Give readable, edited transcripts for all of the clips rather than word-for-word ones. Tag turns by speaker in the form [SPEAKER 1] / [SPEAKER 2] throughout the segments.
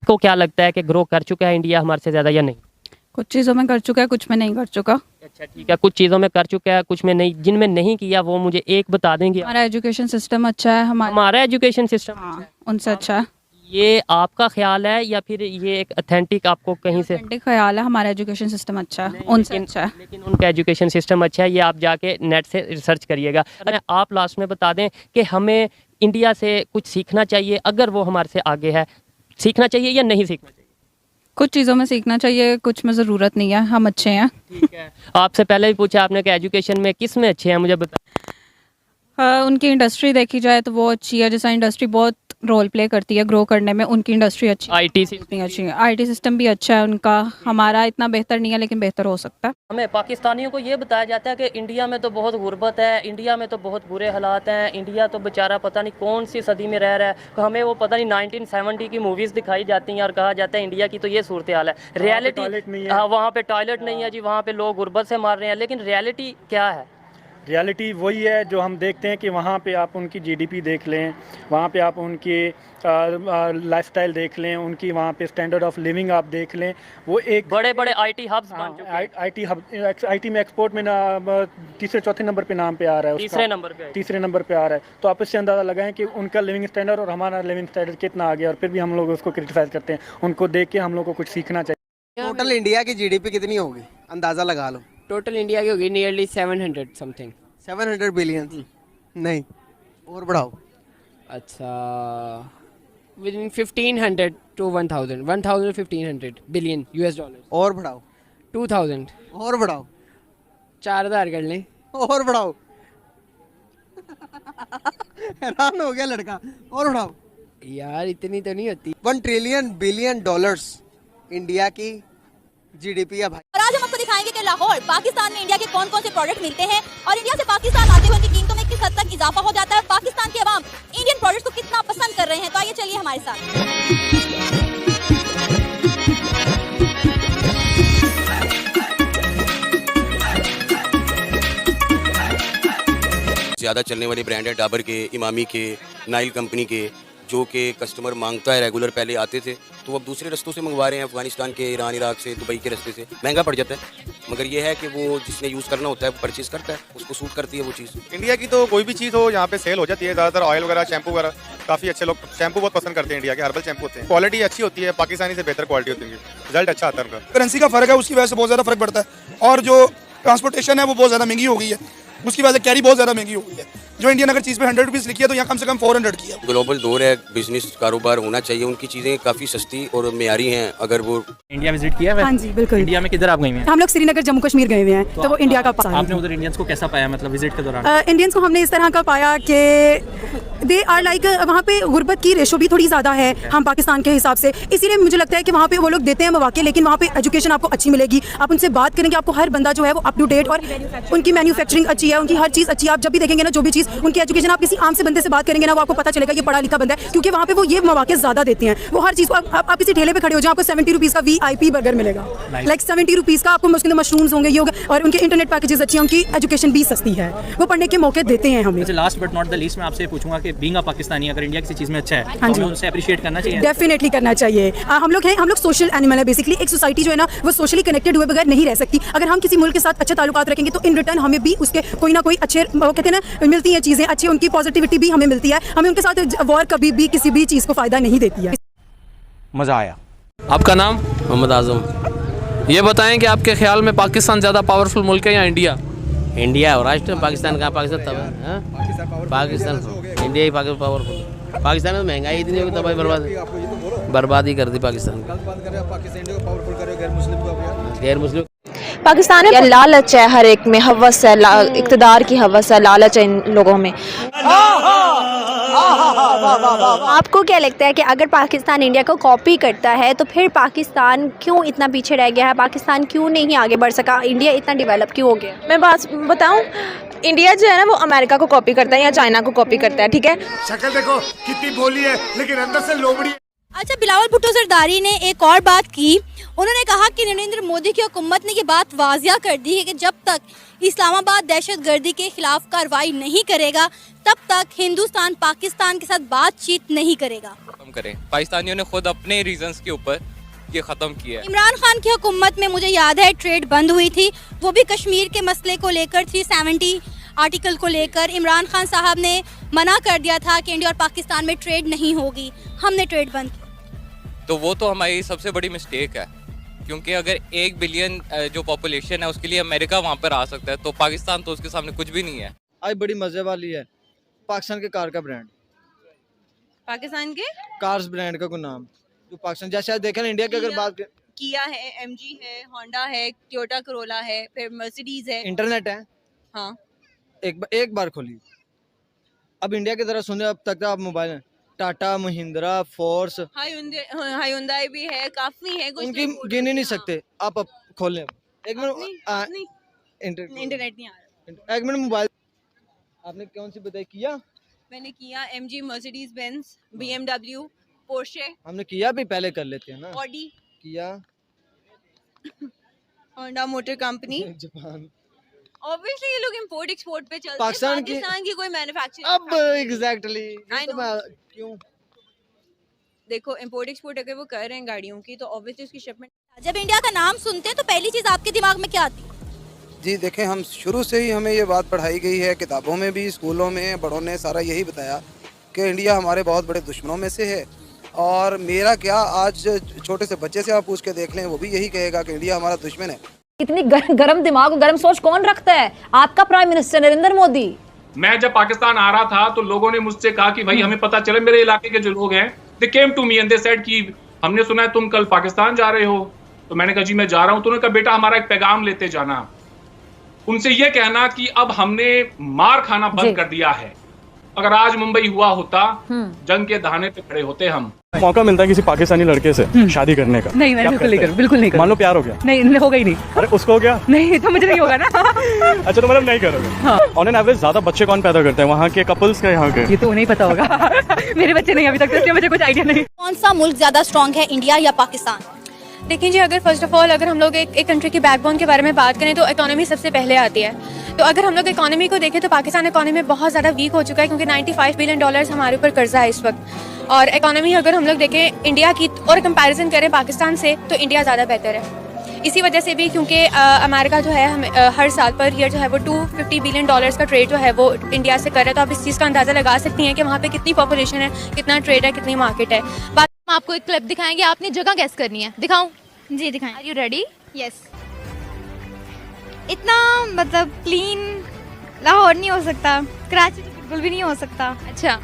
[SPEAKER 1] आपको क्या लगता है कि ग्रो कर चुका है इंडिया हमारे से ज़्यादा या नहीं?
[SPEAKER 2] कुछ चीज़ों में कर चुका है, कुछ में नहीं कर चुका।
[SPEAKER 1] अच्छा ठीक है, कुछ चीज़ों में कर चुका है, कुछ में नहीं। जिनमें नहीं किया वो मुझे एक बता देंगे?
[SPEAKER 2] हमारा एजुकेशन सिस्टम अच्छा है,
[SPEAKER 1] हमारा एजुकेशन सिस्टम
[SPEAKER 2] हाँ उनसे अच्छा है।
[SPEAKER 1] ये आपका ख्याल है या फिर ये एक ऑथेंटिक आपको कहीं से?
[SPEAKER 2] ऑथेंटिक ख्याल है, हमारा एजुकेशन सिस्टम अच्छा है, उनसे अच्छा है।
[SPEAKER 1] लेकिन उनका एजुकेशन सिस्टम अच्छा है, ये आप जाके नेट से रिसर्च करिएगा। आप लास्ट में बता दें कि हमें इंडिया से कुछ सीखना चाहिए, अगर वो हमारे से आगे है, सीखना चाहिए या नहीं सीखना चाहिए?
[SPEAKER 2] कुछ चीज़ों में सीखना चाहिए, कुछ में ज़रूरत नहीं है, हम अच्छे हैं।
[SPEAKER 1] ठीक है, आपसे पहले भी पूछा आपने कि एजुकेशन में किस में अच्छे हैं, मुझे बता।
[SPEAKER 2] उनकी इंडस्ट्री देखी जाए तो वो अच्छी है, जैसा इंडस्ट्री बहुत रोल प्ले करती है ग्रो करने में, उनकी इंडस्ट्री अच्छी है।
[SPEAKER 1] आईटी
[SPEAKER 2] इतनी अच्छी है, आईटी सिस्टम भी अच्छा है उनका, हमारा इतना बेहतर नहीं है लेकिन बेहतर हो सकता है।
[SPEAKER 1] हमें पाकिस्तानियों को ये बताया जाता है कि इंडिया में तो बहुत गुर्बत है, इंडिया में तो बहुत बुरे हालात हैं, इंडिया तो बेचारा पता नहीं कौन सी सदी में रह रहा है। तो हमें वो पता नहीं 1970 की मूवीज़ दिखाई जाती हैं और कहा जाता है इंडिया की तो ये सूरत हाल है। रियलिटी वहाँ पे टॉयलेट नहीं है जी, वहाँ पे लोग गुर्बत से मार रहे हैं, लेकिन रियलिटी क्या है?
[SPEAKER 3] रियलिटी वही है जो हम देखते हैं कि वहाँ पे आप उनकी जीडीपी देख लें, वहाँ पे आप उनकी लाइफस्टाइल देख लें, उनकी वहाँ पे स्टैंडर्ड ऑफ लिविंग आप देख लें, वो एक
[SPEAKER 1] बड़े बड़े आईटी हब्स बन चुके हैं।
[SPEAKER 3] आईटी हब, आईटी में एक्सपोर्ट में तीसरे चौथे नंबर पे नाम पे आ रहा है,
[SPEAKER 1] तीसरे नंबर पे
[SPEAKER 3] तीसरे नंबर पे आ रहा है। तो आप इससे अंदाज़ा लगाएं कि उनका लिविंग स्टैंडर्ड और हमारा लिविंग स्टैंडर्ड कितना आ गया, और फिर भी हम लोग उसको क्रिटिसाइज करते हैं। उनको देख के हम लोग को कुछ सीखना चाहिए।
[SPEAKER 4] टोटल इंडिया की जीडीपी कितनी होगी, अंदाज़ा लगा लो।
[SPEAKER 5] टोटल इंडिया की होगी नियरली 700 समथिंग।
[SPEAKER 4] 700 बिलियन नहीं, और बढ़ाओ।
[SPEAKER 5] अच्छा, with in 1500 to 1000 1500 billion US dollar.
[SPEAKER 4] और बढ़ाओ।
[SPEAKER 5] 2000
[SPEAKER 4] और बढ़ाओ।
[SPEAKER 5] 4000 कर लें।
[SPEAKER 4] और बढ़ाओ। हैरान हो गया लड़का। और बढ़ाओ
[SPEAKER 5] यार, इतनी तो नहीं होती।
[SPEAKER 4] 1 ट्रिलियन बिलियन डॉलर्स इंडिया की जीडीपी है भाई।
[SPEAKER 6] और आज हम आपको दिखाएंगे कि लाहौर पाकिस्तान में इंडिया के कौन कौन से प्रोडक्ट मिलते हैं और इंडिया से पाकिस्तान आते हुए उनकी कीमतों में किस हद तक इजाफा हो जाता है, पाकिस्तान के अवाम इंडियन प्रोडक्ट्स को कितना पसंद कर रहे हैं। तो आइए चलिए हमारे साथ।
[SPEAKER 7] ज़्यादा चलने वाले ब्रांड है डाबर के, इमामी के, नाइल कंपनी के, जो कि कस्टमर मांगता है रेगुलर। पहले आते थे तो अब दूसरे रस्तों से मंगवा रहे हैं, अफगानिस्तान के, ईरान, इराक से, दुबई के रास्ते से। महंगा पड़ जाता है, मगर ये है कि वो जिसने यूज़ करना होता है वो परचेज़ करता है, उसको सूट करती है वो चीज़।
[SPEAKER 8] इंडिया की तो कोई भी चीज़ हो यहाँ पे सेल हो जाती है। ज़्यादातर ऑयल वगैरह, शैम्पू वगैरह, काफ़ी अच्छे लोग शैम्पू बहुत पसंद करते हैं। इंडिया के हर्बल शैम्पू होते हैं, क्वालिटी अच्छी होती है, पाकिस्तानी से बेहतर क्वालिटी होती है, रिजल्ट अच्छा आता है उनका।
[SPEAKER 9] करेंसी का फर्क है, उसकी वजह से बहुत ज़्यादा फर्क पड़ता है, और जो ट्रांसपोर्टेशन है वो बहुत ज़्यादा महंगी हो गई है, उसकी वजह से कैरी बहुत ज़्यादा महंगी हो गई है। जो इंडियन अगर चीज़ पे 100 रुपीज़ लिखी है तो यहाँ कम से कम 400 की है।
[SPEAKER 7] ग्लोबल दौर है, बिजनेस कारोबार होना चाहिए, उनकी चीज़ें काफ़ी सस्ती और मेयारी हैं। अगर वो
[SPEAKER 10] इंडिया विजिट किया है?
[SPEAKER 11] हाँ जी बिल्कुल।
[SPEAKER 10] इंडिया में किधर आप गई हैं?
[SPEAKER 11] हम लोग श्रीनगर, जम्मू कश्मीर गए हुए हैं, तो वो इंडिया का
[SPEAKER 10] आपने उधर इंडियंस को कैसा पाया, मतलब विजिट के दौरान?
[SPEAKER 11] इंडियंस को हमने इस तरह का पाया कि दे आर लाइक, वहाँ पे गुर्बत की रेशो भी थोड़ी ज़्यादा है हम पाकिस्तान के हिसाब से, इसीलिए मुझे लगता है कि वहाँ पे वो लोग देते हैं मौके, लेकिन वहाँ पे एजुकेशन आपको अच्छी मिलेगी। आप उनसे बात करेंगे, आपको हर बंदा जो है वो अप टू डेट, और उनकी मैन्युफैक्चरिंग अच्छी है, उनकी हर चीज़ अच्छी है। आप जब भी देखेंगे ना, जो भी चीज़ उनकी एजुकेशन, आप किसी आम से बंदे से बात करेंगे ना, वो आपको पता चलेगा ये पढ़ा लिखा बंदा है, क्योंकि वहाँ पे वो ये मौके ज़्यादा देते हैं। वो हर चीज़ को आप किसी ठेले पे खड़े हो जाए, आपको 70 रुपीज़ का VIP बर्गर मिलेगा, लाइक 70 रुपीज़ का आपको, उसके अंदर मशरूम्स होंगे, ये होगा, और उनके इंटरनेट पैकेजेस अच्छी हैं, उनकी एजुकेशन भी सस्ती है, वो पढ़ने के मौके देते हैं हमें।
[SPEAKER 10] Last but not the least, मैं आपसे पूछूंगा कि बीइंग अ पाकिस्तानी अगर इंडिया किसी चीज़ में अच्छा है,
[SPEAKER 11] हाँ जी,
[SPEAKER 10] तो उनसे अप्रिशिएट करना चाहिए।
[SPEAKER 11] डेफिनेटली करना चाहिए। हम लोग सोशल एनिमल है बेसिकली। एक सोसाइटी जो है ना, वो सोशली कनेक्टेड हुए बगैर नहीं रह सकती। अगर हम किसी मुल्क के साथ अच्छे ताल्लुकात रखेंगे तो इन रिटर्न हमें भी उसके कोई ना कोई अच्छे, वो कहते हैं ना, मिलती हैं चीज़ें अच्छी, उनकी पॉजिटिविटी भी हमें मिलती है। हमें उनके साथ वॉर कभी भी किसी भी चीज़ को फ़ायदा नहीं देती है।
[SPEAKER 12] मज़ा आया।
[SPEAKER 13] आपका नाम?
[SPEAKER 14] मोहम्मद आजम।
[SPEAKER 13] ये बताएं कि आपके ख्याल में पाकिस्तान ज़्यादा पावरफुल मुल्क है या इंडिया?
[SPEAKER 14] इंडिया है, राष्ट्र पाकिस्तान का, पाकिस्तान तब है, पाकिस्तान इंडिया ही पावरफुल। पाकिस्तान में महंगाई इतनी होगी, तबाही बर्बादी कर दी पाकिस्तान की। गैर मुस्लिम
[SPEAKER 6] पाकिस्तान में लालच है, हर एक में हवस है, इक़्तिदार की हवस है, लालच है इन लोगों में। आपको क्या लगता है कि अगर पाकिस्तान इंडिया को कॉपी करता है तो फिर पाकिस्तान क्यों इतना पीछे रह गया है, पाकिस्तान क्यों नहीं आगे बढ़ सका, इंडिया इतना डेवलप क्यों हो गया?
[SPEAKER 15] मैं बात बताऊं, इंडिया जो है ना वो अमेरिका को कॉपी करता है या चाइना को कॉपी करता है, ठीक है।
[SPEAKER 16] शक्ल देखो कितनी भोली है, लेकिन अंदर से लोमड़ी।
[SPEAKER 6] अच्छा, बिलावल भुट्टो जरदारी ने एक और बात की। उन्होंने कहा कि नरेंद्र मोदी की हुकूमत ने ये बात वाजिया कर दी है कि जब तक इस्लामाबाद दहशतगर्दी के खिलाफ कार्रवाई नहीं करेगा तब तक हिंदुस्तान पाकिस्तान के साथ बातचीत नहीं करेगा।
[SPEAKER 16] खत्म करें, पाकिस्तानियों ने खुद अपने रीजंस के ऊपर ये ख़त्म किया है।
[SPEAKER 6] इमरान खान की हुकूमत में मुझे याद है ट्रेड बंद हुई थी, वो भी कश्मीर के मसले को लेकर 370 आर्टिकल को लेकर इमरान खान साहब ने मना कर दिया था कि इंडिया और पाकिस्तान में ट्रेड नहीं होगी, हमने ट्रेड बंद की।
[SPEAKER 16] तो वो तो हमारी सबसे बड़ी मिस्टेक है, क्योंकि अगर 1 बिलियन जो पॉपुलेशन है उसके लिए अमेरिका वहाँ पर आ सकता है तो पाकिस्तान तो उसके सामने कुछ भी नहीं है।
[SPEAKER 17] आज बड़ी मज़े वाली है, पाकिस्तान के कार का ब्रांड,
[SPEAKER 15] पाकिस्तान के
[SPEAKER 17] कार्स ब्रांड का कोई नाम जो पाकिस्तान, जैसे आज देखें ना इंडिया की अगर बात करें,
[SPEAKER 15] किया है, एमजी है, होंडा है, टोयोटा करोला है, फिर मर्सिडीज है,
[SPEAKER 17] इंटरनेट है।
[SPEAKER 15] हाँ,
[SPEAKER 17] एक बार खोली, अब इंडिया की तरफ सुने, अब तक आप मोबाइल है, टाटा, महिंद्रा, फोर्स,
[SPEAKER 15] हायुंडाई भी है, काफी है, कुछ
[SPEAKER 17] उनकी गिन ही नहीं सकते। आप अब खोलें, एक मिनट,
[SPEAKER 15] इंटरनेट नहीं आ रहा।
[SPEAKER 17] एक मिनट, मोबाइल आपने कौन सी बताई? किया
[SPEAKER 15] मैंने किया, MG, Mercedes Benz, BMW, Porsche,
[SPEAKER 17] हमने किया भी पहले कर लेते हैं ना,
[SPEAKER 15] ऑडी,
[SPEAKER 17] किया,
[SPEAKER 15] Honda motor company,
[SPEAKER 17] Japan.
[SPEAKER 15] Obviously ये लोग इंपोर्ट एक्सपोर्ट पे चलते हैं,
[SPEAKER 17] पाकिस्तान
[SPEAKER 15] की कोई मैन्युफैक्चरिंग
[SPEAKER 17] अब एग्जैक्टली क्यों
[SPEAKER 15] देखो, इंपोर्ट एक्सपोर्ट अगर वो कर रहे हैं गाड़ियों की तो ऑब्वियसली उसकी शिपमेंट।
[SPEAKER 6] जब इंडिया का नाम सुनते हैं तो पहली चीज आपके दिमाग में क्या आती है?
[SPEAKER 18] जी देखें, हम शुरू से ही हमें ये बात पढ़ाई गई है, किताबों में भी, स्कूलों में बड़ों ने सारा यही बताया कि इंडिया हमारे बहुत बड़े दुश्मनों में से है। और मेरा क्या, आज छोटे से बच्चे से आप पूछ के देख लें, वो भी यही कहेगा कि इंडिया हमारा दुश्मन है।
[SPEAKER 19] इतनी गरम दिमाग और गरम सोच कौन रखता है? आपका प्राइम मिनिस्टर नरेंद्र मोदी।
[SPEAKER 20] मैं जब पाकिस्तान आ रहा था तो लोगों ने मुझसे कहा कि भाई हमें पता चले, मेरे इलाके के जो लोग हैं, they came to me and they said कि हमने सुना है तुम कल पाकिस्तान जा रहे हो। तो मैंने कहा जी मैं जा रहा हूं। तो उन्होंने कहा बेटा हमारा एक पैगाम लेते जाना, उनसे ये कहना कि अब हमने मार खाना बंद कर दिया है। अगर आज मुंबई हुआ होता, जंग के दहाने पे खड़े होते हम।
[SPEAKER 21] मौका मिलता है किसी पाकिस्तानी लड़के से शादी करने का?
[SPEAKER 22] नहीं, मैं बिल्कुल नहीं करूँ, बिल्कुल नहीं करूँ।
[SPEAKER 21] मान लो प्यार हो गया?
[SPEAKER 22] नहीं, होगा ही नहीं।
[SPEAKER 21] अरे उसको हो गया?
[SPEAKER 22] नहीं, तो मुझे नहीं होगा ना।
[SPEAKER 21] अच्छा, तो मतलब नहीं करोगे? हाँ। ऑन एन एवरेज ज्यादा बच्चे कौन पैदा करते हैं, वहाँ के कपल्स का, यहाँ के?
[SPEAKER 22] ये तो नहीं पता होगा। मेरे बच्चे नहीं अभी तक, तो इसलिए मुझे कुछ आइडिया नहीं।
[SPEAKER 6] कौन सा मुल्क ज्यादा स्ट्रॉन्ग है, इंडिया या पाकिस्तान?
[SPEAKER 15] देखिए जी, अगर फर्स्ट ऑफ ऑल अगर हम लोग एक कंट्री की बैकबोन के बारे में बात करें तो इकोनॉमी सबसे पहले आती है। तो अगर हम लोग इकोनॉमी को देखें तो पाकिस्तान इकोनॉमी बहुत ज़्यादा वीक हो चुका है, क्योंकि 95 बिलियन डॉलर्स हमारे ऊपर कर्जा है इस वक्त। और इकोनॉमी अगर हम लोग देखें इंडिया की और कंपैरिजन करें पाकिस्तान से तो इंडिया ज़्यादा बेहतर है। इसी वजह से भी क्योंकि अमेरिका जो है हमें हर साल पर ईयर जो है वो 250 बिलियन डॉलर्स का ट्रेड जो है वो इंडिया से कर रहा है। तो आप इस चीज़ का अंदाज़ा लगा सकती हैं कि वहाँ पे कितनी पॉपुलेशन है, कितना ट्रेड है, कितनी मार्केट है।
[SPEAKER 23] हम आपको एक क्लिप दिखाएंगे, आपने जगह गैस करनी है। दिखाऊं?
[SPEAKER 24] जी दिखाएं।
[SPEAKER 23] Are you ready?
[SPEAKER 24] यस। इतना मतलब क्लीन लाहौर नहीं हो सकता, कराची तो बिल्कुल भी नहीं हो सकता।
[SPEAKER 23] अच्छा,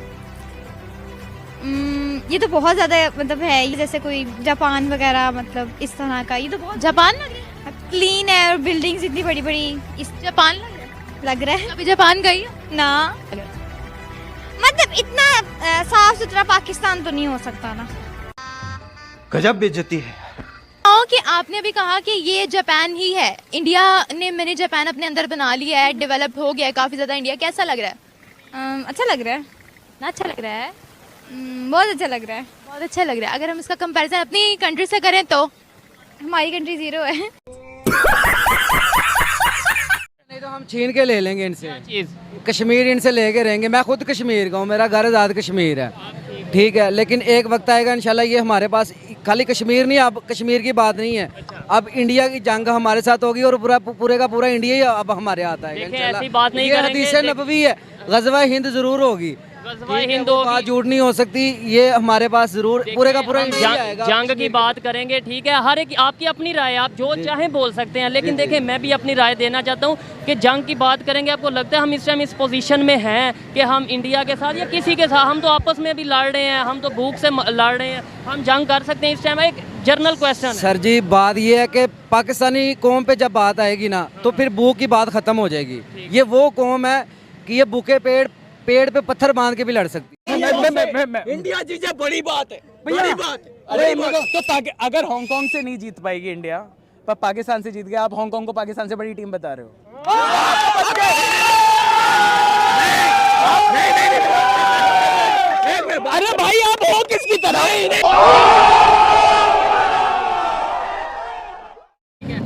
[SPEAKER 24] ये तो बहुत ज़्यादा मतलब है, ये जैसे कोई जापान वगैरह, मतलब इस तरह का। ये तो बहुत
[SPEAKER 23] जापान लग रहा है,
[SPEAKER 24] क्लीन है और बिल्डिंग्स इतनी बड़ी बड़ी।
[SPEAKER 23] इस जापान
[SPEAKER 24] लग रहा है।
[SPEAKER 23] अभी जापान गई
[SPEAKER 24] ना, मतलब इतना साफ सुथरा पाकिस्तान तो नहीं हो सकता ना।
[SPEAKER 12] गजब बेइज्जती है।
[SPEAKER 23] कि आपने अभी कहा कि ये जापान ही है, इंडिया ने मैंने जापान अपने अंदर बना लिया है, डेवलप हो गया है काफ़ी ज़्यादा इंडिया। कैसा लग रहा है?
[SPEAKER 24] अच्छा लग रहा है
[SPEAKER 23] ना? अच्छा लग रहा है,
[SPEAKER 24] बहुत अच्छा लग रहा है,
[SPEAKER 23] बहुत अच्छा लग रहा है। अगर हम इसका कंपैरिजन अपनी कंट्री से करें तो
[SPEAKER 24] हमारी कंट्री जीरो है।
[SPEAKER 5] नहीं तो हम छीन के ले लेंगे इनसे, कश्मीर इनसे लेके रहेंगे। मैं खुद कश्मीर का हूँ, मेरा घर आज़ाद कश्मीर है, ठीक है। लेकिन एक वक्त आएगा इंशाल्लाह ये हमारे पास खाली कश्मीर नहीं, अब कश्मीर की बात नहीं है, अब इंडिया की जंग हमारे साथ होगी और पूरे का पूरा इंडिया ही अब हमारे हाथ आएगा इंशाल्लाह। ये हदीस नबवी है, गज़वा हिंद जरूर होगी, बात झूठ नहीं हो सकती। ये हमारे पास जरूर पूरे का पूरा इंडिया आएगा।
[SPEAKER 1] जंग की बात करेंगे, ठीक है, हर एक आपकी अपनी राय, आप जो चाहें बोल सकते हैं, लेकिन देखें मैं भी अपनी राय देना चाहता हूँ कि जंग की बात करेंगे, आपको लगता है हम इस टाइम इस पोजीशन में हैं कि हम इंडिया के साथ या किसी के साथ, हम तो आपस में भी लड़ रहे हैं, हम तो भूख से लड़ रहे हैं, हम जंग कर सकते हैं इस टाइम? एक जर्नल क्वेश्चन है
[SPEAKER 5] सर जी। बात ये है कि पाकिस्तानी कौम पे जब बात आएगी ना तो फिर भूख की बात खत्म हो जाएगी। ये वो कौम है कि ये भूखे पेड़ पे पत्थर बांध के भी लड़ सकती है।
[SPEAKER 10] इंडिया जीते बड़ी बात है, बड़ी बात। अरे तो अगर हांगकांग से नहीं जीत पाएगी इंडिया, पर पाकिस्तान से जीत गया, आप हांगकांग को पाकिस्तान से बड़ी टीम बता रहे हो? अरे भाई आप हो किसकी तरफ?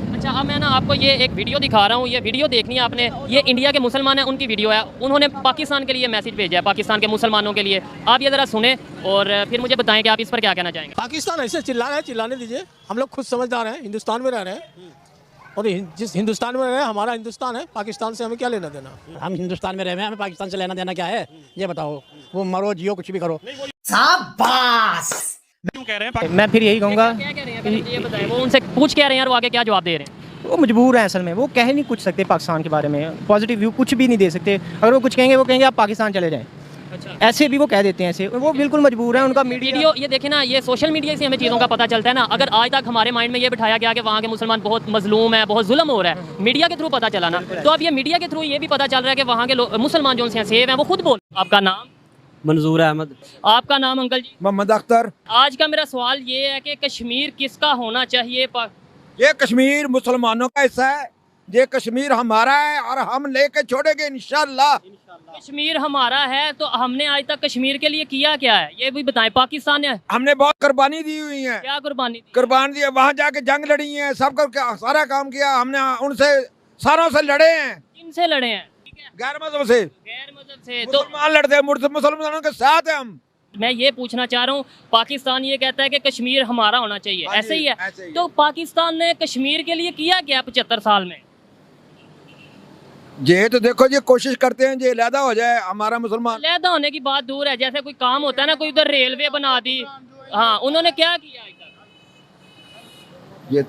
[SPEAKER 1] अच्छा, अब मैं ना आपको ये एक वीडियो दिखा रहा हूँ। ये वीडियो देखनी है आपने। ये इंडिया के मुसलमान हैं, उनकी वीडियो है। उन्होंने पाकिस्तान के लिए मैसेज भेजा है, पाकिस्तान के मुसलमानों के लिए। आप ये ज़रा सुने और फिर मुझे बताएं कि आप इस पर क्या कहना चाहेंगे।
[SPEAKER 2] पाकिस्तान ऐसे चिल्ला रहा है, चिल्लाने दीजिए। हम लोग खुद समझदार हैं, हिंदुस्तान में रह रहे हैं और जिस हिंदुस्तान में रह रहे हैं हमारा हिंदुस्तान है, पाकिस्तान से हमें क्या लेना देना।
[SPEAKER 3] हम हिंदुस्तान में रह रहे हैं, हमें पाकिस्तान से लेना देना क्या है ये बताओ। वो मरो जियो कुछ भी करो।
[SPEAKER 4] शाबाश।
[SPEAKER 8] क्यों कह रहे हैं?
[SPEAKER 4] मैं फिर यही कहूँगा,
[SPEAKER 1] ये बताएं, वो उनसे पूछ क्या रहे हैं और वो आगे क्या जवाब दे रहे हैं?
[SPEAKER 4] वो मजबूर हैं असल में, वो कह नहीं कुछ सकते पाकिस्तान के बारे में, पॉजिटिव व्यू कुछ भी नहीं दे सकते। अगर वो कुछ कहेंगे वो कहेंगे आप पाकिस्तान चले जाएं।
[SPEAKER 1] अच्छा,
[SPEAKER 4] ऐसे भी वो कह देते हैं, ऐसे वो बिल्कुल मजबूर है। उनका
[SPEAKER 1] वीडियो ये देखे ना, ये सोशल मीडिया से हमें चीज़ों का पता चलता है ना। अगर आज तक हमारे माइंड में ये बिठाया गया कि वहाँ के मुसलमान बहुत मजलूम है, बहुत जुल्म हो रहा है, मीडिया के थ्रू पता चला ना, तो अब ये मीडिया के थ्रू ये भी पता चल रहा है कि वहाँ के मुसलमान जो सेव हैं वो खुद बोल। आपका नाम?
[SPEAKER 4] मंजूर अहमद।
[SPEAKER 1] आपका नाम अंकल जी?
[SPEAKER 25] मोहम्मद अख्तर।
[SPEAKER 1] आज का मेरा सवाल ये है कि कश्मीर किसका होना चाहिए?
[SPEAKER 25] ये कश्मीर मुसलमानों का हिस्सा है, ये कश्मीर हमारा है और हम लेके छोड़ेंगे इंशाल्लाह।
[SPEAKER 1] कश्मीर हमारा है तो हमने आज तक कश्मीर के लिए किया क्या है ये भी बताएं। पाकिस्तान ने
[SPEAKER 25] हमने बहुत कुर्बानी दी हुई है।
[SPEAKER 1] क्या कुर्बानी?
[SPEAKER 25] कुर्बानी दी है, वहाँ जाके जंग लड़ी है, सब सारा काम किया हमने, उनसे सारों से लड़े हैं।
[SPEAKER 1] किनसे लड़े हैं?
[SPEAKER 25] गैर मजहब से।
[SPEAKER 1] गैर मजहब से तो
[SPEAKER 25] मुसलमान लड़ते हैं, मुसलमानों के साथ है हम।
[SPEAKER 1] मैं ये पूछना चाह रहा हूँ, पाकिस्तान ये कहता है कि कश्मीर हमारा होना चाहिए, ऐसे ही है? तो पाकिस्तान ने कश्मीर के लिए किया क्या 75 साल में?
[SPEAKER 25] ये तो देखो, ये कोशिश करते हैं ये अलहदा हो जाए हमारा मुसलमान।
[SPEAKER 1] अलहदा होने की बात दूर है, जैसे कोई काम होता है ना, कोई उधर रेलवे बना दी, हाँ, उन्होंने क्या किया?
[SPEAKER 25] ये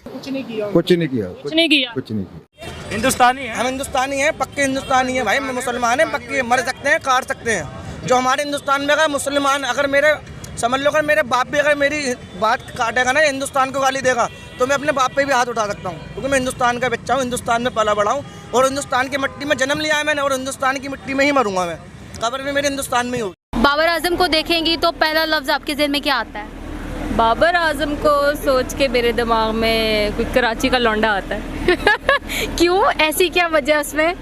[SPEAKER 4] कुछ नहीं किया।
[SPEAKER 25] कुछ नहीं किया।
[SPEAKER 1] कुछ नहीं किया।
[SPEAKER 25] कुछ नहीं किया।
[SPEAKER 8] हिंदुस्तानी है,
[SPEAKER 4] हम हिंदुस्तानी हैं, पक्के हिंदुस्तानी हैं भाई। मुसलमान हैं पक्के, मर सकते हैं, काट सकते हैं। जो हमारे हिंदुस्तान में अगर मुसलमान, अगर मेरे समझ लो, अगर मेरे बाप भी अगर मेरी बात काटेगा ना, हिंदुस्तान को गाली देगा, तो मैं अपने बाप पे भी हाथ उठा सकता हूँ, क्योंकि मैं हिंदुस्तान का बच्चा हूँ, हिंदुस्तान में पला बड़ा हूँ और हिंदुस्तान की मिट्टी में जन्म लिया है मैंने, और हिंदुस्तान की मिट्टी में ही मरूंगा मैं। कब्र भी मेरे हिंदुस्तान में ही होगी।
[SPEAKER 23] बाबर आजम को देखेंगी तो पहला लफ्ज आपके ज़हन में क्या आता है?
[SPEAKER 22] बाबर आजम को सोच के मेरे दिमाग में कोई कराची का लौंडा आता है।
[SPEAKER 23] क्यों, ऐसी क्या वजह उसमें?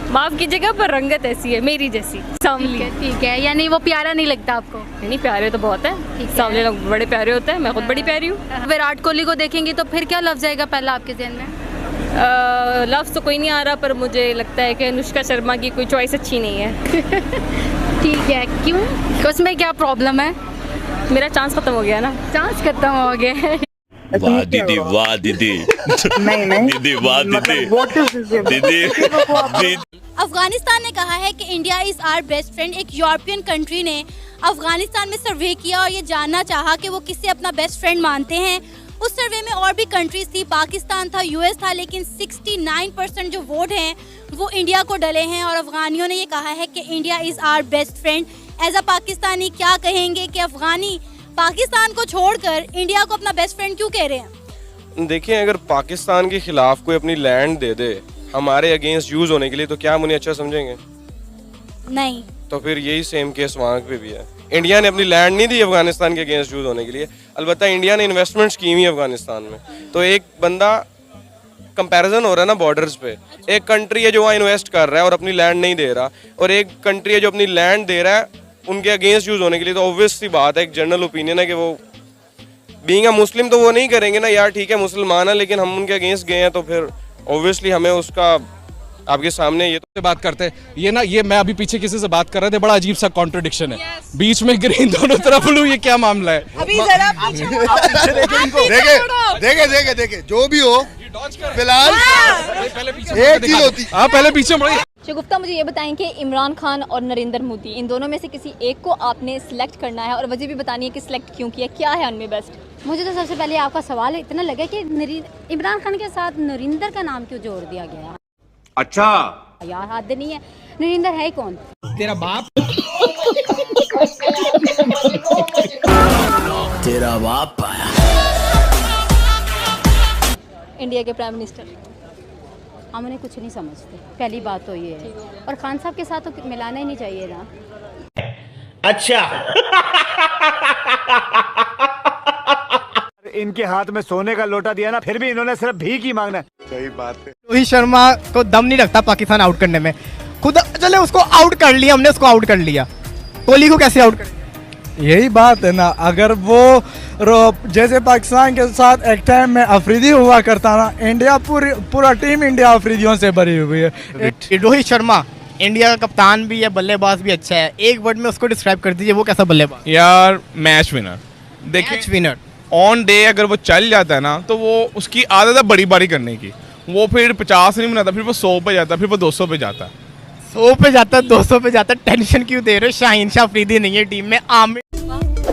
[SPEAKER 22] माफ कीजिएगा पर रंगत ऐसी है मेरी जैसी, सांवली।
[SPEAKER 23] ठीक है, यानी वो प्यारा नहीं लगता आपको?
[SPEAKER 22] नहीं, प्यारे तो बहुत है, सांवले लोग बड़े प्यारे होते हैं, मैं खुद बड़ी प्यारी हूँ।
[SPEAKER 23] विराट कोहली को देखेंगी तो फिर क्या लफ्ज आएगा पहला आपके ज़हन में?
[SPEAKER 22] लफ्ज तो कोई नहीं आ रहा, पर मुझे लगता है कि अनुष्का शर्मा की कोई चॉइस अच्छी नहीं है।
[SPEAKER 23] ठीक है, क्यों, उसमें क्या प्रॉब्लम है?
[SPEAKER 22] मेरा चांस खत्म हो गया ना।
[SPEAKER 23] चांस खत्म हो गया।
[SPEAKER 26] वाह दीदी, वाह दीदी,
[SPEAKER 23] नहीं
[SPEAKER 26] दीदी, वाह दीदी, दीदी।
[SPEAKER 6] अफगानिस्तान ने कहा है कि India is our best friend. एक यूरोपियन कंट्री ने अफगानिस्तान में सर्वे किया और ये जानना चाहा कि वो किसे अपना बेस्ट फ्रेंड मानते हैं। उस सर्वे में और भी कंट्रीज थी, पाकिस्तान था, यूएस था, लेकिन 69% जो वोट हैं वो इंडिया को डले हैं और अफगानियों ने ये कहा है कि India is our best friend. As a Pakistani क्या कहेंगे कि अफगानी पाकिस्तान को छोड़कर इंडिया को अपना बेस्ट फ्रेंड क्यों कह रहे हैं?
[SPEAKER 27] देखिए, अगर पाकिस्तान के खिलाफ कोई अपनी लैंड दे दे हमारे अगेंस्ट यूज होने के लिए, तो क्या हम उन्हें अच्छा समझेंगे?
[SPEAKER 6] नहीं।
[SPEAKER 27] तो फिर यही सेम केस वहाँ पे भी है। इंडिया ने अपनी लैंड नहीं दी अफगानिस्तान के अगेंस्ट यूज होने के लिए, अलबत्ता इंडिया ने इन्वेस्टमेंट्स की हुई अफगानिस्तान में। तो एक बंदा कंपैरिजन हो रहा है ना बॉर्डर्स पे, एक कंट्री है जो वहाँ इन्वेस्ट कर रहा है और अपनी लैंड नहीं दे रहा, और एक कंट्री है जो अपनी लैंड दे रहा है उनके अगेंस्ट यूज होने के लिए। तो ऑब्वियस सी बात है, एक जनरल ओपिनियन है कि वो बीइंग अ मुस्लिम तो वो नहीं करेंगे ना यार, ठीक है मुसलमान है लेकिन हम उनके अगेंस्ट गए हैं, तो फिर ऑब्वियसली हमें उसका आपके सामने ये तो
[SPEAKER 28] बात करते हैं। ये ना, ये मैं अभी पीछे किसी से बात कर रहे थे, बड़ा अजीब सा कॉन्ट्रडिक्शन है। बीच में ग्रीन, दोनों तरफ ब्लू, ये क्या मामला है?
[SPEAKER 29] अभी जरा देखे जो भी हो, फिलहाल एक चीज होती है।
[SPEAKER 28] आप पहले पीछे मुड़िए।
[SPEAKER 19] शगुफ्ता, मुझे ये बताएं कि इमरान खान और नरेंद्र मोदी, इन दोनों में से किसी एक को आपने सिलेक्ट करना है और वजह भी बतानी है कि सिलेक्ट क्यों किया, क्या है उनमें बेस्ट?
[SPEAKER 23] मुझे तो सबसे पहले आपका सवाल इतना लगा कि इमरान खान के साथ नरेंद्र का नाम क्यों जोड़ दिया गया?
[SPEAKER 26] अच्छा
[SPEAKER 23] यार, हद नहीं है। नरेंद्र है कौन?
[SPEAKER 28] तेरा बाप।
[SPEAKER 26] तेरा बाप आया।
[SPEAKER 19] इंडिया के प्राइम मिनिस्टर
[SPEAKER 23] हम उन्हें कुछ नहीं समझते, पहली बात तो ये है। और खान साहब के साथ तो मिलाना ही नहीं चाहिए ना।
[SPEAKER 26] अच्छा
[SPEAKER 30] इनके हाथ में सोने का लोटा दिया ना, फिर भी इन्होंने सिर्फ भीख ही मांगना है।
[SPEAKER 29] सही बात है।
[SPEAKER 4] रोहित शर्मा को दम नहीं लगता पाकिस्तान आउट करने में, खुद चले उसको आउट कर लिया हमने, उसको आउट कर लिया,
[SPEAKER 7] कोहली को कैसे आउट करेंगे?
[SPEAKER 9] यही बात है ना, अगर वो जैसे पाकिस्तान के साथ एक टाइम में अफरीदी हुआ करता ना, इंडिया पूरा टीम इंडिया अफरीदियों से भरी हुई है।
[SPEAKER 7] रोहित शर्मा इंडिया का कप्तान भी है, बल्लेबाज भी अच्छा है, एक वर्ड में उसको डिस्क्राइब कर दीजिए, वो कैसा बल्लेबाज?
[SPEAKER 11] यार मैच विनर। देखिए
[SPEAKER 7] मैच विनर
[SPEAKER 11] ऑन डे अगर वो चल जाता है ना, तो वो उसकी आदत है बड़ी बारी करने की। वो फिर 50 नहीं बनाता, फिर वो 100 पे जाता है, फिर वो 200 पे जाता है,
[SPEAKER 7] 100 पे जाता है, 200 पे जाता है। टेंशन क्यों दे रहे हो? शाहीन शाह अफरीदी नहीं है टीम में। आमिर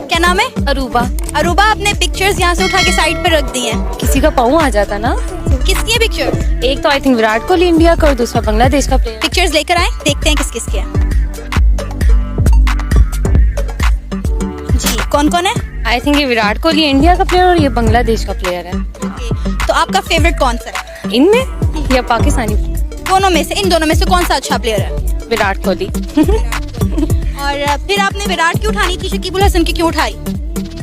[SPEAKER 6] क्या नाम है? अरूबा। अरूबा, आपने पिक्चर्स यहाँ से उठा के साइड पे रख दी हैं।
[SPEAKER 15] किसी का पाँव आ जाता ना।
[SPEAKER 6] किसकी है पिक्चर?
[SPEAKER 15] एक तो I think Virat Kohli India का और दूसरा बांग्लादेश का प्लेयर।
[SPEAKER 6] पिक्चर्स लेकर आए, देखते हैं किस किस के हैं। जी, कौन कौन है?
[SPEAKER 15] आई थिंक ये विराट कोहली इंडिया का प्लेयर और ये बांग्लादेश का प्लेयर है।
[SPEAKER 6] तो आपका फेवरेट कौन सा है
[SPEAKER 15] इनमें या पाकिस्तानी?
[SPEAKER 6] दोनों में से, इन दोनों में से कौन सा अच्छा प्लेयर है?
[SPEAKER 15] विराट कोहली।
[SPEAKER 6] और फिर आपने विराट की उठानी थी, शकीबुल हसन की क्यों उठाई?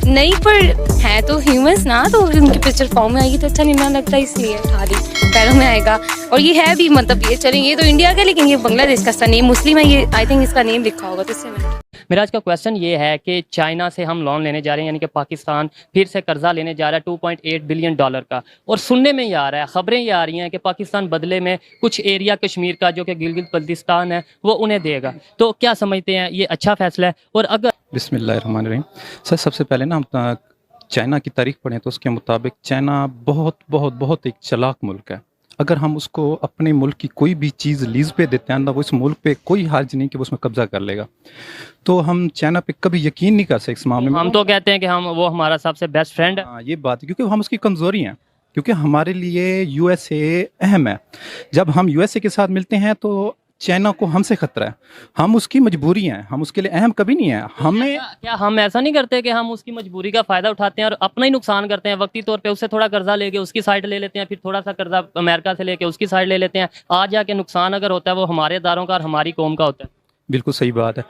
[SPEAKER 15] नहीं, पर है तो ह्यूमंस ना, तो उनकी पिक्चर फॉर्म में आएगी तो अच्छा नहीं ना लगता, इसलिए उठा दी। पैरों में आएगा और ये है भी, मतलब ये चलें, ये तो इंडिया का, लेकिन ये बांग्लादेश का नेम मुस्लिम है, ये आई थिंक इसका नेम लिखा होगा, तो इससे
[SPEAKER 1] मेरा आज का क्वेश्चन ये है कि चाइना से हम लोन लेने जा रहे हैं, यानी कि पाकिस्तान फिर से कर्जा लेने जा रहा है $2.8 बिलियन का, और सुनने में ये आ रहा है, खबरें ये आ रही हैं कि पाकिस्तान बदले में कुछ एरिया कश्मीर का जो कि गिलगित बल्तिस्तान है वो उन्हें देगा। तो क्या समझते हैं, ये अच्छा फैसला है? और अगर
[SPEAKER 13] बिस्मिल्लाहिर्रहमानिर्रहीम। सर, सबसे पहले ना हम चाइना की तारीख पढ़ें तो उसके मुताबिक चाइना बहुत बहुत बहुत एक चालाक मुल्क है। अगर हम उसको अपने मुल्क की कोई भी चीज़ लीज पे देते हैं ना, वो इस मुल्क पे कोई हर्ज नहीं कि वो उसमें कब्जा कर लेगा। तो हम चाइना पे कभी यकीन नहीं कर सकते इस मामले में।
[SPEAKER 1] हम तो कहते हैं कि वो हमारा सबसे बेस्ट फ्रेंड है।
[SPEAKER 13] हाँ, ये बात है, क्योंकि हम उसकी कमज़ोरी हैं, क्योंकि हमारे लिए यूएसए अहम है। जब हम यूएसए के साथ मिलते हैं तो चाइना को हमसे खतरा है, हम उसकी मजबूरी हैं, हम उसके लिए अहम कभी नहीं है। हमें
[SPEAKER 1] क्या हम ऐसा नहीं करते कि हम उसकी मजबूरी का फ़ायदा उठाते हैं और अपना ही नुकसान करते हैं? वक्ती तौर पे उससे थोड़ा कर्जा लेके उसकी साइड ले लेते हैं, फिर थोड़ा सा कर्जा अमेरिका से लेके उसकी साइड ले लेते हैं। आज जाके नुकसान अगर होता है वो हमारे इदारों का और हमारी कौम का होता है।
[SPEAKER 13] बिल्कुल सही बात है।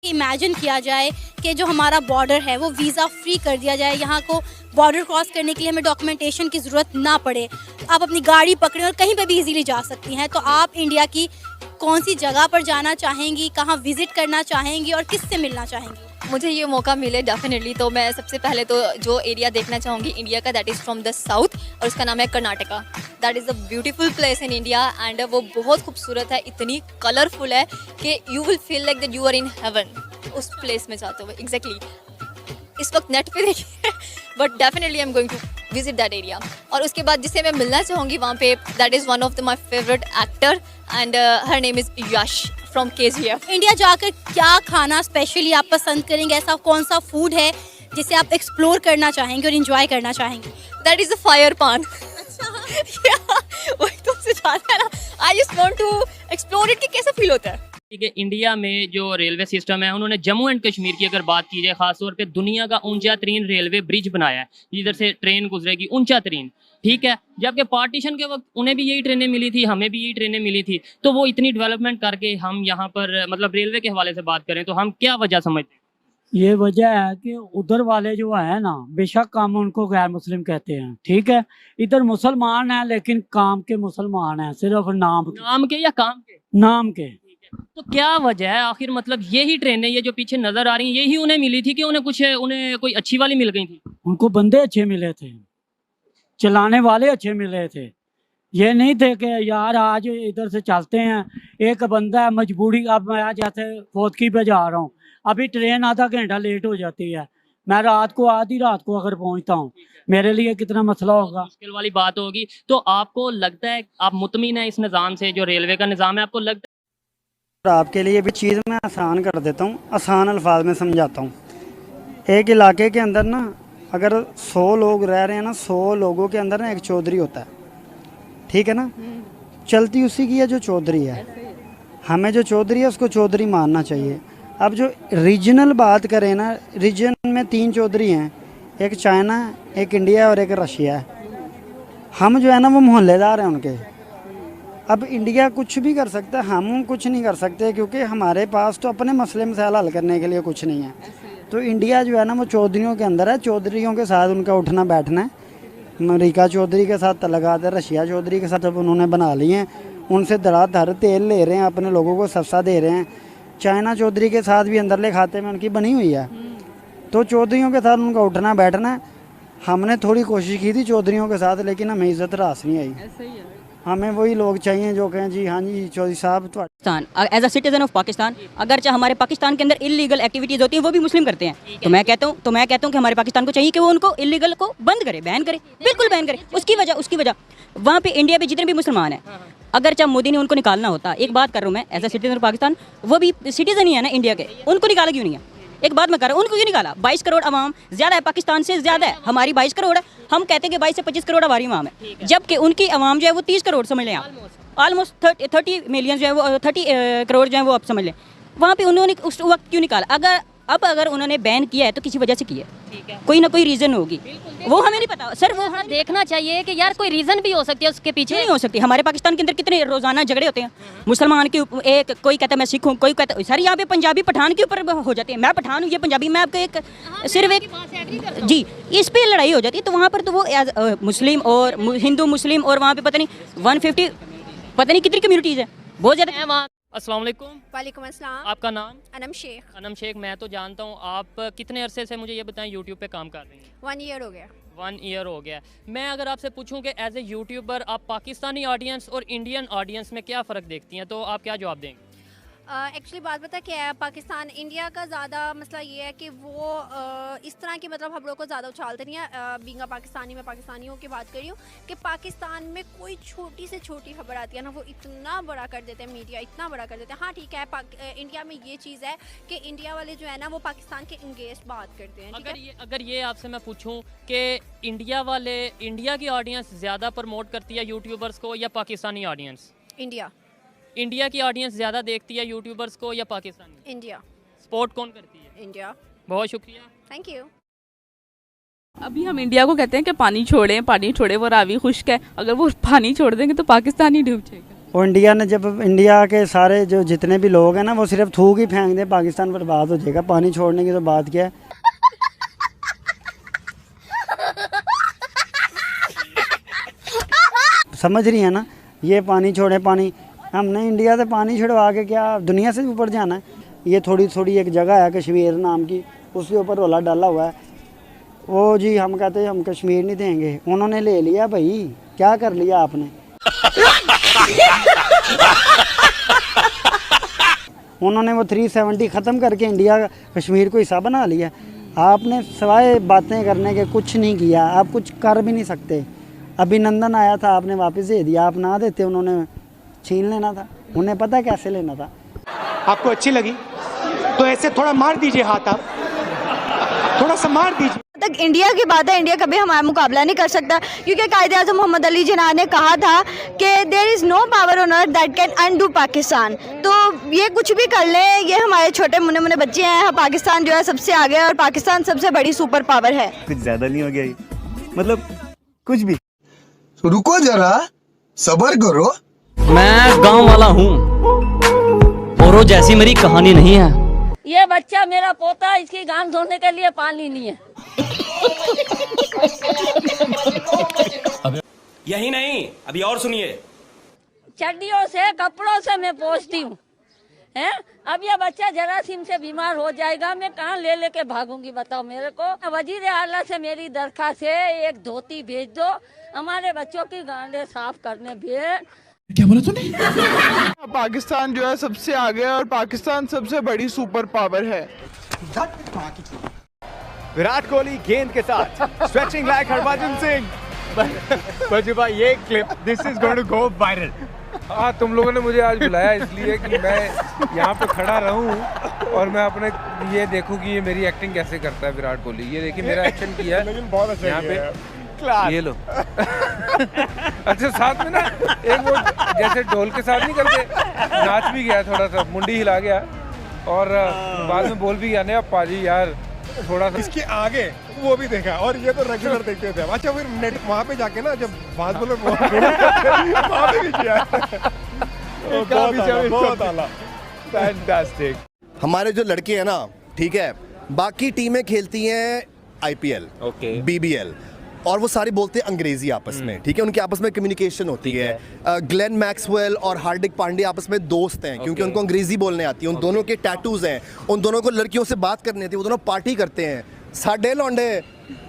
[SPEAKER 6] इमेजिन किया जाए कि जो हमारा बॉर्डर है वो वीज़ा फ्री कर दिया जाए, यहाँ को बॉर्डर क्रॉस करने के लिए हमें डॉक्यूमेंटेशन की ज़रूरत ना पड़े, आप अपनी गाड़ी पकड़ें और कहीं पे भी इजीली जा सकती हैं। तो आप इंडिया की कौन सी जगह पर जाना चाहेंगी, कहाँ विजिट करना चाहेंगी और किससे मिलना चाहेंगी?
[SPEAKER 19] मुझे ये मौका मिले डेफिनेटली तो मैं सबसे पहले तो जो एरिया देखना चाहूँगी इंडिया का, that is from the south, और उसका नाम है Karnataka. That is a beautiful place in India and वो बहुत खूबसूरत है, इतनी कलरफुल है कि you will feel like that you are in heaven उस प्लेस में जाते हुए। एग्जैक्टली इस वक्त नेट पे देखिए, but definitely I am going to visit that area. और उसके बाद जिससे मैं मिलना चाहूँगी वहाँ पे, that is one of my favourite actor and her name is Yash from KGF।
[SPEAKER 6] India जाकर क्या खाना स्पेशली आप पसंद करेंगे? ऐसा कौन सा फूड है जिसे आप एक्सप्लोर करना चाहेंगे और इंजॉय करना चाहेंगे?
[SPEAKER 19] दैट इज़ अ फायर पान। वही तुमसे जाना है ना, I just want to explore it कि कैसा फील होता है।
[SPEAKER 1] ठीक है, इंडिया में जो रेलवे सिस्टम है, उन्होंने जम्मू एंड कश्मीर की अगर बात की जाए, खासतौर पे दुनिया का ऊंचा तरीन रेलवे ब्रिज बनाया है, जिधर से ट्रेन गुजरेगी, ऊंचा तरीन। ठीक है, जबकि पार्टीशन के वक्त उन्हें भी यही ट्रेनें मिली थी, हमें भी यही ट्रेनें मिली थी, तो वो इतनी डेवलपमेंट करके हम यहाँ पर मतलब रेलवे के हवाले से बात करें तो हम क्या वजह समझते हैं?
[SPEAKER 14] ये वजह है कि उधर वाले जो है ना, बेशक हम उनको गैर मुस्लिम कहते हैं, ठीक है, इधर मुसलमान हैं लेकिन काम के मुसलमान हैं, सिर्फ नाम
[SPEAKER 1] के या काम के?
[SPEAKER 14] नाम के।
[SPEAKER 1] तो क्या वजह है आखिर? मतलब यही ट्रेनें ये जो पीछे नजर आ रही हैं, यही उन्हें मिली थी कि उन्हें कोई अच्छी वाली मिल गई थी?
[SPEAKER 14] उनको बंदे अच्छे मिले थे, चलाने वाले अच्छे मिले थे। ये नहीं थे कि यार आज इधर से चलते हैं, एक बंदा है मजबूरी, अब मैं जैसे फोतकी पे जा रहा हूँ, अभी ट्रेन आधा घंटा लेट हो जाती है, मैं आधी रात को अगर पहुँचता हूँ, मेरे लिए कितना मसला होगा,
[SPEAKER 1] मुश्किल वाली बात होगी। तो आपको लगता है, आप मुतमिन है इस निज़ाम से, जो रेलवे का निज़ाम है, आपको लगता है?
[SPEAKER 16] आपके लिए भी चीज़ मैं आसान कर देता हूँ, आसान अल्फाज में समझाता हूँ। एक इलाके के अंदर ना अगर 100 लोग रह रहे हैं ना, 100 लोगों के अंदर ना एक चौधरी होता है, ठीक है ना, चलती उसी की है जो चौधरी है, हमें जो चौधरी है उसको चौधरी मानना चाहिए। अब जो रीजनल बात करें ना, रीजन में 3 चौधरी हैं, एक चाइना, एक इंडिया और एक रशिया है। हम जो है ना वो मोहल्लेदार हैं उनके। अब इंडिया कुछ भी कर सकता है, हम कुछ नहीं कर सकते, क्योंकि हमारे पास तो अपने मसले मसाइल हल करने के लिए कुछ नहीं है। तो इंडिया जो है ना वो चौधरियों के अंदर है, चौधरियों के साथ उनका उठना बैठना है। अमेरिका चौधरी के साथ तल्लुकात है, रशिया चौधरी के साथ अब उन्होंने बना लिए हैं, उनसे धड़ाधड़ तेल ले रहे हैं, अपने लोगों को सस्ता दे रहे हैं। चाइना चौधरी के साथ भी अंदरले खाते में उनकी बनी हुई है, तो चौधरियों के साथ उनका उठना बैठना है। हमने थोड़ी कोशिश की थी चौधरियों के साथ, लेकिन हमें इज्जत रास नहीं आई। हमें वही लोग चाहिए जो कहें जी हाँ जी चौधरी साहब।
[SPEAKER 2] Pakistan as a citizen of Pakistan, अगर चाहे हमारे पाकिस्तान के अंदर इलीगल एक्टिविटीज़ होती हैं वो भी मुस्लिम करते हैं, तो मैं कहता हूँ कि हमारे पाकिस्तान को चाहिए कि वो उनको इलीगल को बंद करे, बैन करे, बिल्कुल बैन करे। उसकी वजह वहाँ पे इंडिया पे जितने भी मुसलमान हैं, अगर चाहे मोदी ने उनको निकालना होता, एक बात कर रहा हूँ मैं as a citizen of Pakistan, वो भी सिटीजन ही है ना इंडिया के, उनको निकाला क्यों नहीं है? एक बात मैं कर रहा हूँ, उनको क्यों निकाला? 22 करोड़ आवाम ज़्यादा है, पाकिस्तान से ज़्यादा है, हमारी 22 करोड़ है। हम कहते हैं कि 22 से 25 करोड़ हमारी आवाम है, जबकि उनकी आवाम जो है वो 30 करोड़ समझ लें आप, ऑलमोस्ट 30 मिलियन जो है वो 30 करोड़ जो है वो आप समझ लें। वहाँ पे उन्होंने उस वक्त क्यों निकाला? अगर उन्होंने बैन किया है तो किसी वजह से किया है, कोई ना कोई रीज़न होगी, वो हमें नहीं पता सर। वो हमें
[SPEAKER 22] देखना चाहिए कि यार कोई रीज़न भी हो सकती है उसके पीछे।
[SPEAKER 2] नहीं हो सकती। हमारे पाकिस्तान के अंदर कितने रोज़ाना झगड़े होते हैं मुसलमान के ऊपर, एक कोई कहता है मैं सिख हूँ, कोई कहता है सर यहाँ पे पंजाबी पठान के ऊपर हो जाते हैं, मैं पठान हूँ, ये पंजाबी। मैं आपको एक सिर्फ एक जी इस पे लड़ाई हो जाती है, तो वहाँ पर तो वो मुस्लिम और हिंदू मुस्लिम और वहाँ पे पता नहीं 150 पता नहीं कितनी कम्युनिटीज़ है, बहुत ज़्यादा।
[SPEAKER 1] अस्सलाम वालेकुम।
[SPEAKER 23] वालेकुम अस्सलाम।
[SPEAKER 1] आपका नाम?
[SPEAKER 23] अनम शेख।
[SPEAKER 1] अनम शेख, मैं तो जानता हूँ। आप कितने अरसे से, मुझे ये बताएं, यूट्यूब पे काम कर रही हैं?
[SPEAKER 23] 1 ईयर हो गया।
[SPEAKER 1] 1 ईयर हो गया। मैं अगर आपसे पूछूं कि एज ए यूट्यूबर आप पाकिस्तानी ऑडियंस और इंडियन ऑडियंस में क्या फ़र्क देखती हैं, तो आप क्या जवाब देंगे?
[SPEAKER 23] एक्चुअली बात पता क्या है, पाकिस्तान इंडिया का ज़्यादा मसला ये है कि वो इस तरह की मतलब हम लोग को ज़्यादा उछालते नहीं है। बींगा पाकिस्तानी, में पाकिस्तानियों की बात कर रही हूँ कि पाकिस्तान में कोई छोटी से छोटी खबर आती है ना, वो इतना बड़ा कर देते हैं, मीडिया इतना बड़ा कर देते हैं। हाँ ठीक है, इंडिया में ये चीज़ है कि इंडिया वाले जो है ना वो पाकिस्तान के इंगेज बात करते हैं।
[SPEAKER 1] अगर ये आपसे मैं पूछूँ कि इंडिया की ऑडियंस ज़्यादा प्रमोट करती है यूट्यूबर्स को या पाकिस्तानी ऑडियंस?
[SPEAKER 23] इंडिया
[SPEAKER 1] की ऑडियंस ज़्यादा देखती है यूट्यूबर्स को या पाकिस्तानी?
[SPEAKER 23] इंडिया।
[SPEAKER 1] सपोर्ट कौन करती है?
[SPEAKER 23] इंडिया।
[SPEAKER 1] बहुत शुक्रिया,
[SPEAKER 23] थैंक यू।
[SPEAKER 22] अभी हम इंडिया को कहते हैं कि पानी छोड़े, वो रावी खुश्क है, अगर वो पानी छोड़ देंगे तो पाकिस्तान ही डूब जाएगा।
[SPEAKER 16] और इंडिया ने जब इंडिया के सारे जो जितने भी लोग हैं ना वो सिर्फ थूक ही फेंक दें, पाकिस्तान बर्बाद हो जाएगा। पानी छोड़ने की तो बात क्या है। समझ रही है ना, ये पानी छोड़े, पानी हमने इंडिया से पानी छिड़वा के क्या दुनिया से ऊपर जाना है? ये थोड़ी एक जगह है कश्मीर नाम की, उसके ऊपर रोला डाला हुआ है। वो जी हम कहते हैं हम कश्मीर नहीं देंगे, उन्होंने ले लिया भाई, क्या कर लिया आपने? उन्होंने वो 370 ख़त्म करके इंडिया कश्मीर को हिस्सा बना लिया। आपने सिवाय बातें करने के कुछ नहीं किया, आप कुछ कर भी नहीं सकते। अभिनंदन आया था, आपने वापस दे दिया। आप ना देते, उन्होंने छीन लेना था, उन्हें पता कैसे लेना था।
[SPEAKER 3] आपको अच्छी लगी तो ऐसे थोड़ा मार दीजिए हाथ, आप थोड़ा सा मार दीजिए।
[SPEAKER 23] तक इंडिया की बात है, इंडिया कभी हमारा मुकाबला नहीं कर सकता, क्योंकि कायदे-ए-आज़म मोहम्मद अली जिन्ना ने कहा था कि there is no power on earth that can undo Pakistan. तो ये कुछ भी कर ले, ये हमारे छोटे मुन्ने बच्चे हैं। पाकिस्तान जो है सबसे आगे है और पाकिस्तान सबसे बड़ी सुपर पावर है।
[SPEAKER 30] कुछ ज्यादा नहीं हो गया ये, मतलब कुछ भी।
[SPEAKER 29] रुको जरा, सब्र करो।
[SPEAKER 1] मैं गांव वाला हूँ और वो जैसी मेरी कहानी नहीं है।
[SPEAKER 22] ये बच्चा मेरा पोता, इसकी गांव धोने के लिए पानी नहीं है।
[SPEAKER 26] यही नहीं, अभी और सुनिए।
[SPEAKER 22] चड्डियों से कपड़ों से मैं पोंछती हूँ, हैं? अब ये बच्चा जरासीम से बीमार हो जाएगा, मैं कहाँ ले लेके भागूंगी बताओ मेरे को। वजीर आला से मेरी दरखास्त है, एक धोती भेज दो, हमारे बच्चों की गांडें साफ करने भेज।
[SPEAKER 5] क्या बोला तूने? पाकिस्तान जो है सबसे आगे और पाकिस्तान सबसे बड़ी सुपर पावर है।
[SPEAKER 30] विराट कोहली गेंद के साथ स्ट्रेचिंग लाइक हरभजन सिंह। बजू भाई ये clip this is going to go viral.
[SPEAKER 10] हाँ, तुम लोगों ने मुझे आज बुलाया इसलिए कि मैं यहाँ पे खड़ा रहूँ और मैं अपने ये देखूँ कि ये मेरी एक्टिंग कैसे करता है विराट कोहली। ये देखिए मेरा एक्शन किया है, लेकिन बहुत अच्छा यहाँ पे ये लो। अच्छा, साथ में ना एक वो जैसे ढोल के साथ नहीं करते, नाच भी गया, थोड़ा सा मुंडी हिला गया और बाद में बोल भी गया ने अब पाजी यार थोड़ा सा।
[SPEAKER 5] इसके आगे वो भी देखा और ये तो रेगुलर देखते थे। अच्छा, फिर नेट वहाँ पे जाके ना जब बात बोलो वहाँ पे भी किया। बहुत आला,
[SPEAKER 30] फैंटास्टिक।
[SPEAKER 29] हमारे जो लड़के हैं ना, ठीक है, बाकी टीमें खेलती हैं IPL, BBL, और वो सारे बोलते हैं अंग्रेजी आपस में, ठीक है, उनकी आपस में कम्युनिकेशन होती है। ग्लेन मैक्सवेल और हार्दिक पांड्या आपस में दोस्त हैं क्योंकि उनको अंग्रेजी बोलने आती है। उन दोनों के टैटूज हैं, उन दोनों को लड़कियों से बात करनी आती है, वो दोनों पार्टी करते हैं। साडे लौंडे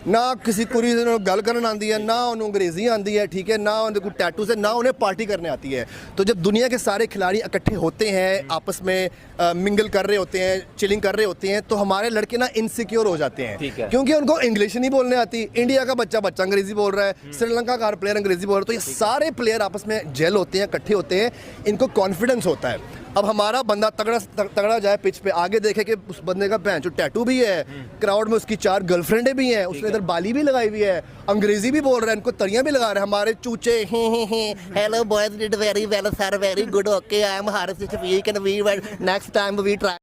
[SPEAKER 29] ना किसी कुड़ी से गल करन आती है, ना उन्हें अंग्रेजी आती है, ठीक है, ना उन्हें कोई टैटूज है, ना उन्हें पार्टी करने आती है। तो जब दुनिया के सारे खिलाड़ी इकट्ठे होते हैं, आपस में मिंगल कर रहे होते हैं, चिलिंग कर रहे होते हैं, तो हमारे लड़के ना इनसिक्योर हो जाते हैं क्योंकि उनको इंग्लिश नहीं बोलने आती। इंडिया का बच्चा अंग्रेजी बोल रहा है, श्रीलंका का प्लेयर अंग्रेजी बोल रहा है, तो ये सारे प्लेयर आपस में जेल होते हैं, इकट्ठे होते हैं, इनको कॉन्फिडेंस होता है। अब हमारा बंदा तगड़ा जाए पिच पे, आगे देखे कि उस बंदे का भैंस जो टैटू भी है, क्राउड में उसकी 4 गर्लफ्रेंडें भी हैं, उसने इधर बाली भी लगाई हुई है, अंग्रेजी भी बोल रहा है, इनको तरियां भी लगा रहे हैं। हमारे चूचे hello boys did very well sir, very good, okay, I am Haris weak and we next time we try.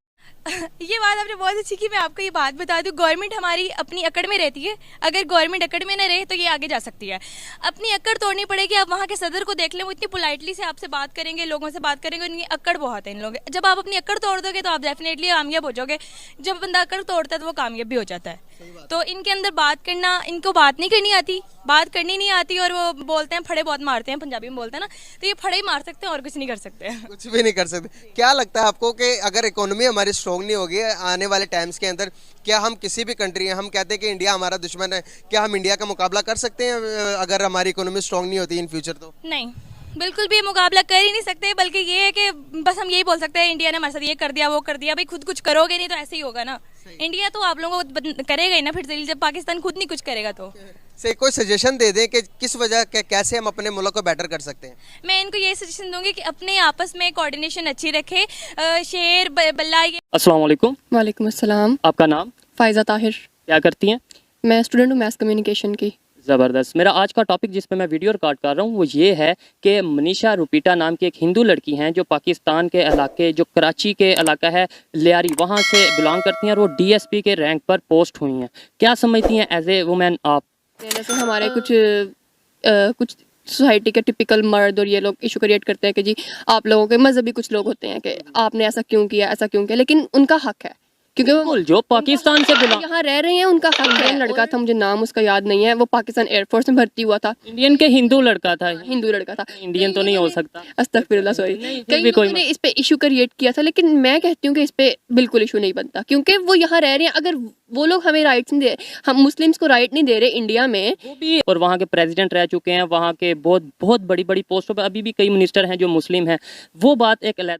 [SPEAKER 15] ये बात आपने बहुत अच्छी की। मैं आपको ये बात बता दूं, गवर्नमेंट हमारी अपनी अकड़ में रहती है। अगर गवर्नमेंट अकड़ में न रहे तो ये आगे जा सकती है। अपनी अकड़ तोड़नी पड़ेगी। आप वहाँ के सदर को देख लें, वो इतनी पोलाइटली से आपसे बात करेंगे, लोगों से बात करेंगे, उनकी अकड़ बहुत है इन लोगों। जब आप अपनी अकड़ तोड़ दोगे तो आप डेफिनेटली कामयाब हो जाओगे। जब बंदा अकड़ तोड़ता है तो वो कामयाब भी हो जाता है। तो इनके अंदर बात करना, इनको बात नहीं करनी आती, बात करनी नहीं आती, और वो बोलते हैं फड़े बहुत मारते हैं, पंजाबी में बोलते हैं ना, तो ये फड़े ही मार सकते हैं और कुछ नहीं कर सकते।
[SPEAKER 8] कुछ भी नहीं कर सकते। क्या लगता है आपको कि अगर इकोनॉमी हमारी स्ट्रॉन्ग नहीं होगी आने वाले टाइम्स के अंदर, क्या हम किसी भी कंट्री हैं, हम कहते हैं कि इंडिया हमारा दुश्मन है, क्या हम इंडिया का मुकाबला कर सकते हैं अगर हमारी इकोनॉमी स्ट्रॉन्ग नहीं होती इन फ्यूचर? तो नहीं, बिल्कुल भी मुकाबला कर ही नहीं सकते। बल्कि ये है कि बस हम यही बोल सकते हैं इंडिया ने हमारे साथ ये कर दिया, वो कर दिया। भाई खुद कुछ करोगे नहीं तो ऐसे ही होगा ना। इंडिया तो आप लोगों को करेगा ही ना फिर से, जब पाकिस्तान खुद नहीं कुछ करेगा तो। से कोई सजेशन दे दें कि किस वजह के कैसे हम अपने मुल्क को बेटर कर सकते हैं? मैं इनको यही सजेशन दूंगी कि अपने आपस में कोऑर्डिनेशन अच्छी रखे। शेर बल्ला।
[SPEAKER 12] अस्सलाम वालेकुम।
[SPEAKER 15] वालेकुम अस्सलाम।
[SPEAKER 12] आपका नाम?
[SPEAKER 15] फायजा ताहिर।
[SPEAKER 12] क्या करती हैं?
[SPEAKER 15] मैं स्टूडेंट हूँ मैथ कम्युनिकेशन की।
[SPEAKER 12] ज़बरदस्त। मेरा आज का टॉपिक जिस पे मैं वीडियो रिकॉर्ड कर रहा हूँ वो ये है कि मनीषा रुपीटा नाम की एक हिंदू लड़की हैं जो पाकिस्तान के इलाके, जो कराची के इलाका है लियारी, वहाँ से बिलोंग करती हैं और वो DSP के रैंक पर पोस्ट हुई हैं। क्या समझती हैं एज ए वुमेन आप?
[SPEAKER 15] जैसे हमारे कुछ सोसाइटी के टिपिकल मर्द और ये लोग इशू क्रिएट करते हैं कि जी आप लोगों के मजहबी कुछ लोग होते हैं कि आपने ऐसा क्यों किया, ऐसा क्यों किया, लेकिन उनका हक है क्योंकि वो जो पाकिस्तान से यहाँ रह रहे हैं, उनका हक है। लड़का था, मुझे नाम उसका याद नहीं है, वो पाकिस्तान एयरफोर्स में भर्ती हुआ था।
[SPEAKER 12] इंडियन के हिंदू लड़का था।
[SPEAKER 15] हिंदू लड़का था,
[SPEAKER 12] इंडियन तो नहीं हो सकता।
[SPEAKER 15] अस्तगफिरुल्लाह, सॉरी। कई लोगों ने इस पे इशू क्रिएट किया था, लेकिन मैं कहती हूँ कि इस पे बिल्कुल इशू नहीं बनता क्योंकि वो यहाँ रह रहे हैं। अगर वो लोग हमें राइट्स नहीं दे, हम मुस्लिम्स को राइट नहीं दे रहे इंडिया में,
[SPEAKER 12] वो भी, और वहाँ के प्रेसिडेंट रह चुके हैं, वहाँ के बहुत बहुत बड़ी बड़ी पोस्टों पर अभी भी कई मिनिस्टर हैं जो मुस्लिम हैं। वो बात एक अलग